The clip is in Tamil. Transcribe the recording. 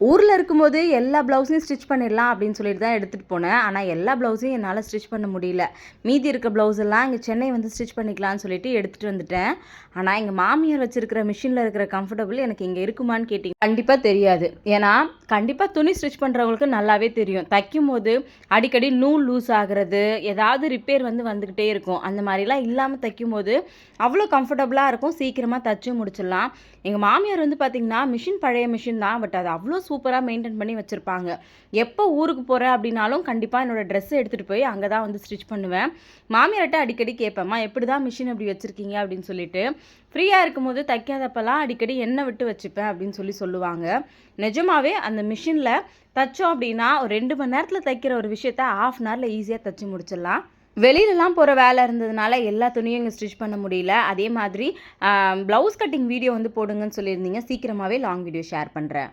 ஊரில் இருக்கும்போது எல்லா ப்ளவுஸையும் ஸ்டிச் பண்ணிடலாம் அப்படின்னு சொல்லிட்டு தான் எடுத்துகிட்டு போனேன். ஆனால் எல்லா ப்ளவுஸையும் என்னால் ஸ்டிச் பண்ண முடியல. மீதி இருக்க ப்ளவுஸ் எல்லாம் இங்கே சென்னை வந்து ஸ்டிச் பண்ணிக்கலாம்னு சொல்லிட்டு எடுத்துகிட்டு வந்துட்டேன். ஆனால் எங்கள் மாமியார் வச்சுருக்கிற மிஷினில் இருக்கிற கம்ஃபர்டபுள் எனக்கு இங்கே இருக்குமான்னு கேட்டிங்க கண்டிப்பாக தெரியாது. ஏன்னா கண்டிப்பாக துணி ஸ்டிச் பண்ணுறவங்களுக்கு நல்லாவே தெரியும். தைக்கும் போது அடிக்கடி நூல் லூஸ் ஆகிறது, ஏதாவது ரிப்பேர் வந்துக்கிட்டே இருக்கும். அந்த மாதிரிலாம் இல்லாமல் தைக்கும் போது அவ்வளோ கம்ஃபர்டபுளாக இருக்கும். சீக்கிரமாக தைச்சும் முடிச்சிடலாம். எங்கள் மாமியார் வந்து பார்த்திங்கன்னா மிஷின் பழைய மிஷின் தான், பட் அது அவ்வளோ சூப்பராக மெயின்டைன் பண்ணி வச்சுருப்பாங்க. எப்போ ஊருக்கு போகிறேன் அப்படின்னாலும் கண்டிப்பாக என்னோடய ட்ரெஸ்ஸை எடுத்துகிட்டு போய் அங்கே தான் வந்து ஸ்டிச் பண்ணுவேன். மாமியார்கிட்ட அடிக்கடி கேட்பேம்மா எப்படி தான் மிஷின் அப்படி வச்சுருக்கீங்க அப்படின்னு சொல்லிட்டு. ஃப்ரீயாக இருக்கும்போது தைக்காதப்பெல்லாம் அடிக்கடி எண்ணெய் விட்டு வச்சுப்பேன் அப்படின்னு சொல்லுவாங்க. நிஜமாகவே அந்த மிஷினில் தைச்சோம் அப்படின்னா ஒரு 2 மணி நேரத்தில் தைக்கிற ஒரு விஷயத்த 1/2 அன் ஹவரில் ஈஸியாக தைச்சி முடிச்சிடலாம். வெளியிலலாம் போகிற வேலை இருந்ததுனால எல்லா துணியும் இங்கே ஸ்டிச் பண்ண முடியல. அதே மாதிரி ப்ளவுஸ் கட்டிங் வீடியோ வந்து போடுங்கன்னு சொல்லியிருந்தீங்க. சீக்கிரமாகவே லாங் வீடியோ ஷேர் பண்ணுறேன்.